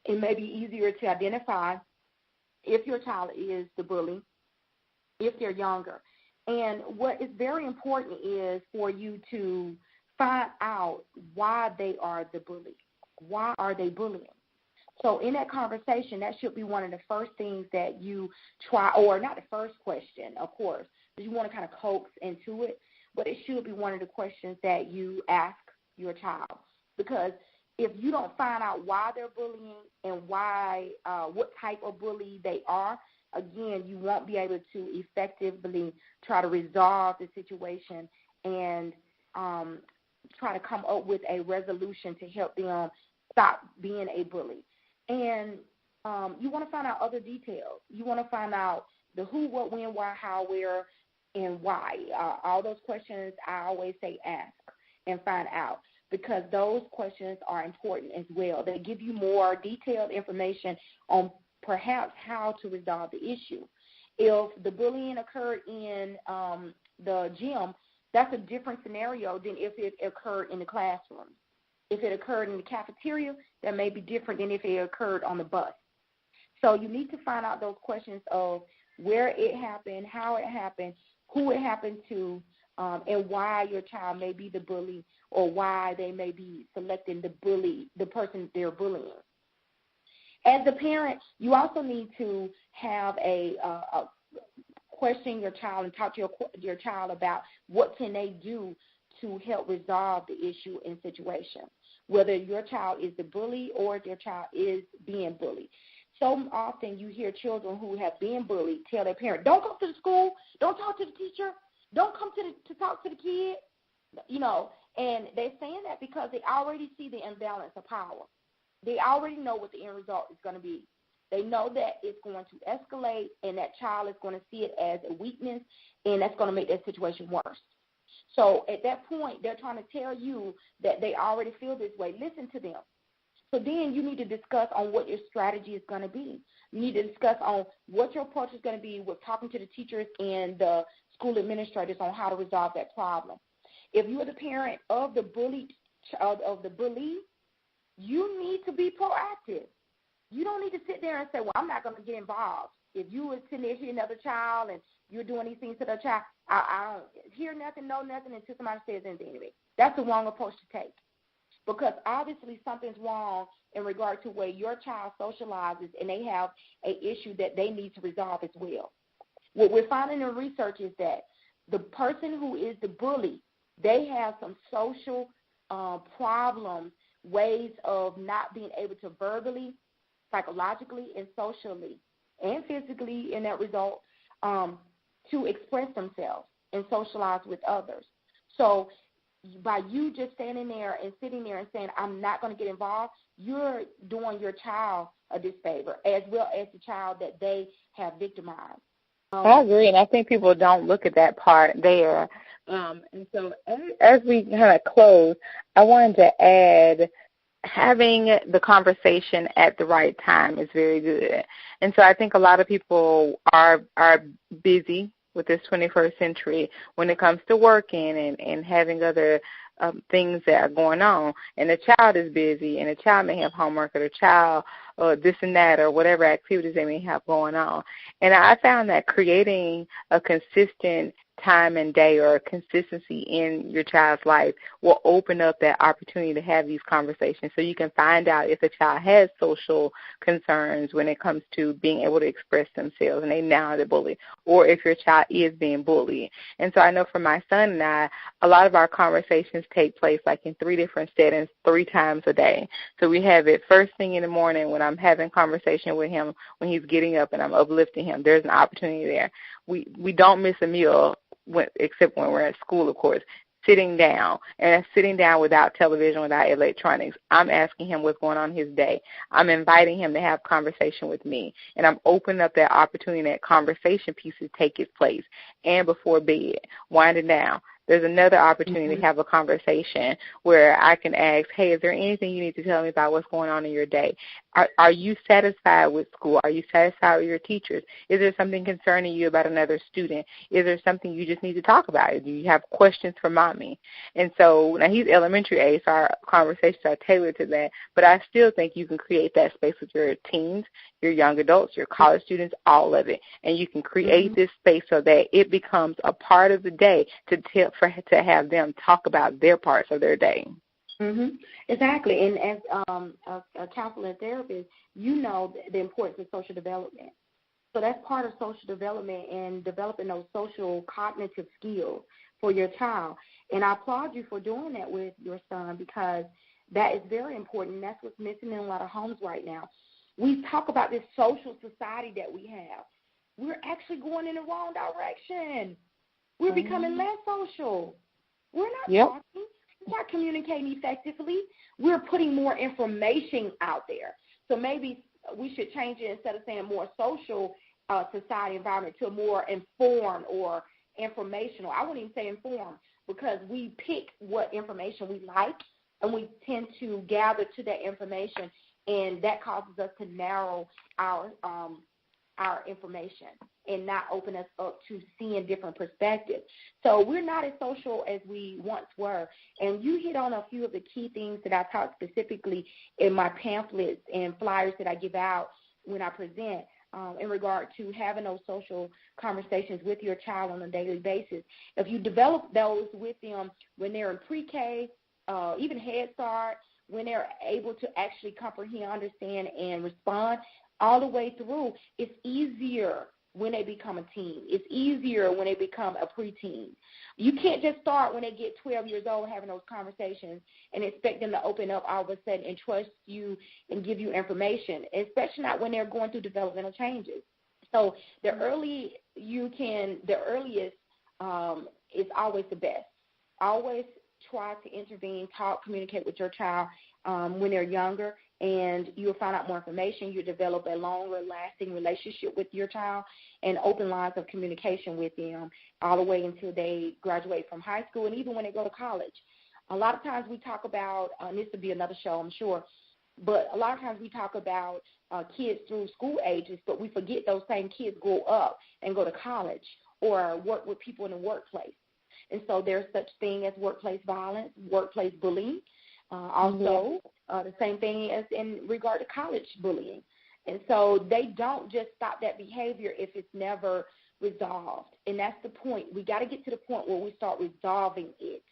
Speaker 4: It may be easier to identify if your child is the bully, if they're younger. And what is very important is for you to find out why they are the bully. Why are they bullying? So in that conversation, that should be one of the first things that you try, or not the first question, of course, because you want to kind of coax into it, but it should be one of the questions that you ask your child. Because if you don't find out why they're bullying and why, what type of bully they are, again, you won't be able to effectively try to resolve the situation and try to come up with a resolution to help them stop being a bully. And you want to find out other details. You want to find out the who, what, when, why, how, where, and why. All those questions I always say ask and find out, because those questions are important as well. They give you more detailed information on perhaps how to resolve the issue. If the bullying occurred in the gym, that's a different scenario than if it occurred in the classroom. If it occurred in the cafeteria, that may be different than if it occurred on the bus. So you need to find out those questions of where it happened, how it happened, who it happened to, and why your child may be the bully or why they may be selecting the person they're bullying. As a parent, you also need to have a question your child and talk to your child about what can they do to help resolve the issue and situation, whether your child is the bully or if your child is being bullied. So often you hear children who have been bullied tell their parent, don't come to the school, don't talk to the teacher, don't come to talk to the kid, and they're saying that because they already see the imbalance of power. They already know what the end result is going to be. They know that it's going to escalate and that child is going to see it as a weakness, and that's going to make that situation worse. So at that point, they're trying to tell you that they already feel this way. Listen to them. So then you need to discuss on what your strategy is going to be. You need to discuss on what your approach is going to be with talking to the teachers and the school administrators on how to resolve that problem. If you're the parent of the bullied child, of the bully, you need to be proactive. You don't need to sit there and say, well, I'm not going to get involved. If you were sitting there hitting another child and you're doing these things to the child, I don't hear nothing, know nothing until somebody says anything to me. That's the wrong approach to take, because obviously something's wrong in regard to where your child socializes and they have an issue that they need to resolve as well. What we're finding in research is that the person who is the bully, they have some social problems, ways of not being able to verbally, psychologically, and socially, and physically in that result, to express themselves and socialize with others. So by you just standing there and sitting there and saying, I'm not going to get involved, you're doing your child a disfavor, as well as the child that they have victimized.
Speaker 2: I agree, and I think people don't look at that part there. And so as we kind of close, I wanted to add having the conversation at the right time is very good. And so I think a lot of people are busy with this 21st century when it comes to working and having other things that are going on. And the child is busy, and the child may have homework, or the child this and that, or whatever activities they may have going on. And I found that creating a consistent time and day or consistency in your child's life will open up that opportunity to have these conversations, so you can find out if the child has social concerns when it comes to being able to express themselves and they now are the bully, or if your child is being bullied. And so I know for my son and I, a lot of our conversations take place like in 3 different settings 3 times a day. So we have it first thing in the morning when I'm having conversation with him, when he's getting up and I'm uplifting him. There's an opportunity there. We don't miss a meal except when we're at school, of course, sitting down, and that's sitting down without television, without electronics. I'm asking him what's going on in his day. I'm inviting him to have conversation with me, and I'm opening up that opportunity, that conversation piece to take its place. And before bed, winding down, there's another opportunity to have a conversation where I can ask, hey, is there anything you need to tell me about what's going on in your day? Are you satisfied with school? Are you satisfied with your teachers? Is there something concerning you about another student? Is there something you just need to talk about? Do you have questions for mommy? And so now he's elementary age, so our conversations are tailored to that, but I still think you can create that space with your teens, your young adults, your college students, all of it. And you can create this space so that it becomes a part of the day to have them talk about their parts of their day.
Speaker 4: Exactly. And as a counselor and therapist, you know the importance of social development. So that's part of social development and developing those social cognitive skills for your child. And I applaud you for doing that with your son, because that is very important. And that's what's missing in a lot of homes right now. We talk about this social society that we have. We're actually going in the wrong direction. We're becoming less social. We're not talking. We're not communicating effectively. We're putting more information out there. So maybe we should change it, instead of saying more social society environment, to a more informed or informational. I wouldn't even say informed, because we pick what information we like, and we tend to gather to that information, and that causes us to narrow our information and not open us up to seeing different perspectives. So we're not as social as we once were. And you hit on a few of the key things that I taught specifically in my pamphlets and flyers that I give out when I present. in regard to having those social conversations with your child on a daily basis. If you develop those with them when they're in pre-K, even Head Start, when they're able to actually comprehend, understand, and respond all the way through, it's easier when they become a teen. It's easier when they become a preteen. You can't just start when they get 12 years old having those conversations and expect them to open up all of a sudden and trust you and give you information, especially not when they're going through developmental changes. So the earliest is always the best. Always try to intervene, talk, communicate with your child when they're younger, and you'll find out more information. You'll develop a longer-lasting relationship with your child and open lines of communication with them all the way until they graduate from high school and even when they go to college. A lot of times we talk about, and this would be another show, I'm sure, but a lot of times we talk about kids through school ages, but we forget those same kids grow up and go to college or work with people in the workplace. And so there's such thing as workplace violence, workplace bullying, also the same thing as in regard to college bullying. And so they don't just stop that behavior if it's never resolved. And that's the point. We got to get to the point where we start resolving it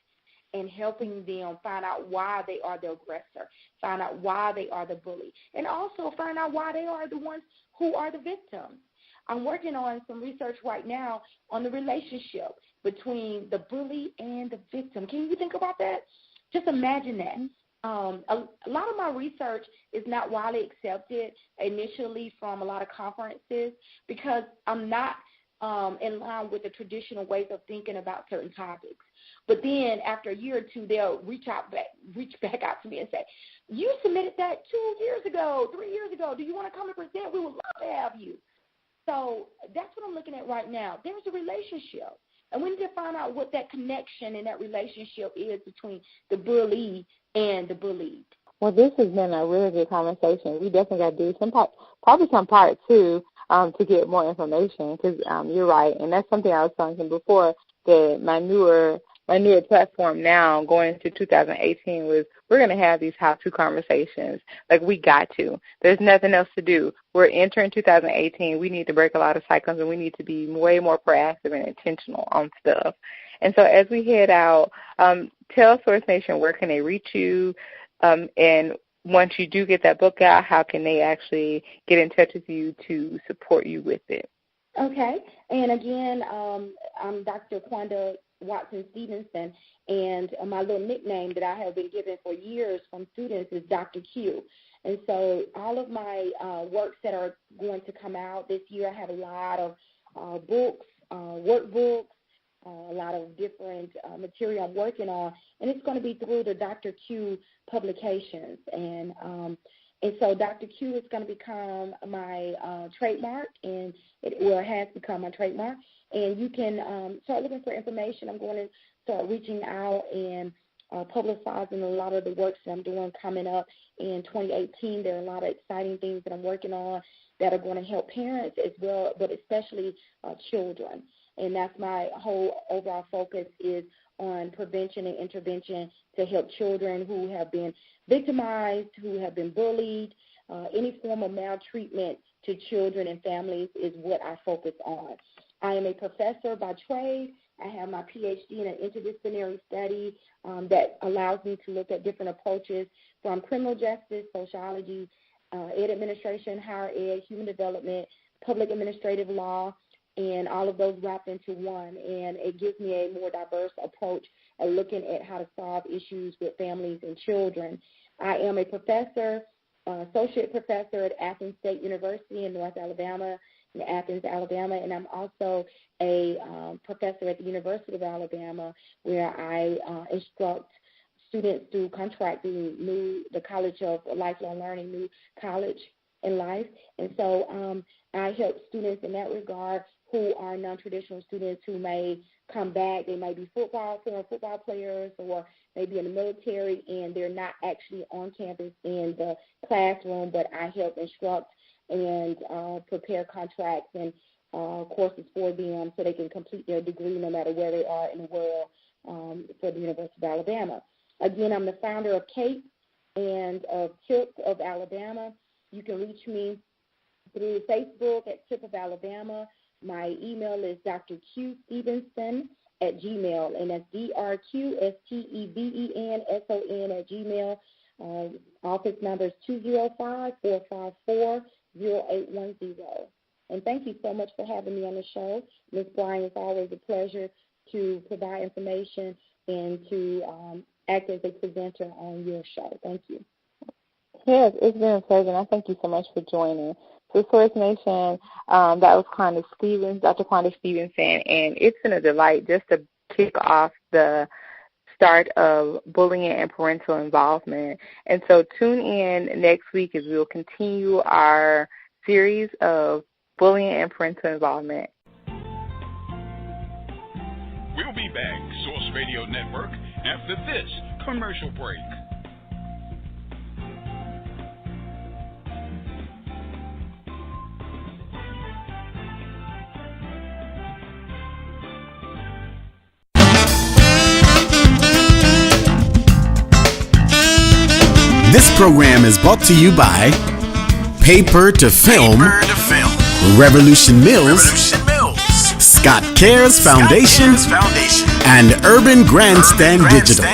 Speaker 4: and helping them find out why they are the aggressor, find out why they are the bully, and also find out why they are the ones who are the victims. I'm working on some research right now on the relationship between the bully and the victim. Can you think about that? Just imagine that. A lot of my research is not widely accepted initially from a lot of conferences because I'm not in line with the traditional ways of thinking about certain topics. But then after a year or two, they'll reach back out to me and say, you submitted that 2 years ago, 3 years ago. Do you want to come and present? We would love to have you. So that's what I'm looking at right now. There's a relationship. And we need to find out what that connection and that relationship is between the bully and the bullied.
Speaker 2: Well, this has been a really good conversation. We definitely got to do probably some part two to get more information because you're right. And that's something I was talking before, that my newer platform now going into 2018 was we're going to have these how-to conversations. Like, we got to. There's nothing else to do. We're entering 2018. We need to break a lot of cycles, and we need to be way more proactive and intentional on stuff. And so as we head out, tell Source Nation where can they reach you, and once you do get that book out, how can they actually get in touch with you to support you with it?
Speaker 4: Okay. And again, I'm Dr. Quanda Stevenson, and my little nickname that I have been given for years from students is Dr. Q. And so all of my works that are going to come out this year, I have a lot of books, workbooks, a lot of different material I'm working on, and it's going to be through the Dr. Q publications. And so Dr. Q is going to become my trademark, and it has become my trademark. And you can start looking for information. I'm going to start reaching out and publicizing a lot of the works that I'm doing coming up in 2018. There are a lot of exciting things that I'm working on that are going to help parents as well, but especially children. And that's my whole overall focus is on prevention and intervention to help children who have been victimized, who have been bullied. Any form of maltreatment to children and families is what I focus on. I am a professor by trade. I have my PhD in an interdisciplinary study that allows me to look at different approaches from criminal justice, sociology, ed administration, higher ed, human development, public administrative law, and all of those wrapped into one. And it gives me a more diverse approach at looking at how to solve issues with families and children. I am a professor, associate professor at Athens State University in North Alabama, in Athens, Alabama, and I'm also a professor at the University of Alabama, where I instruct students through contract through the College of Lifelong Learning, New College in Life. And so I help students in that regard who are non-traditional students who may come back. They may be former football players, or maybe in the military, and they're not actually on campus in the classroom, but I help instruct and prepare contracts and courses for them so they can complete their degree no matter where they are in the world for the University of Alabama. Again, I'm the founder of CAPE and of TIP of Alabama. You can reach me through Facebook at Tip of Alabama. My email is drqstevenson@gmail, and that's drqstevenson@gmail. Office number is 205-454-0810. And thank you so much for having me on the show. Ms. Bryant, it's always a pleasure to provide information and to act as a presenter on your show. Thank you.
Speaker 2: Yes, it's been a pleasure, and I thank you so much for joining. So, Source Nation, that was Dr. Quanda Stevenson, and it's been a delight just to kick off the start of bullying and parental involvement. And so tune in next week as we'll continue our series of bullying and parental involvement.
Speaker 5: We'll be back, Source Radio Network, after this commercial break.
Speaker 6: This program is brought to you by Paper to Film, Revolution Mills, Scott Cares Foundation, and Urban Grandstand Digital.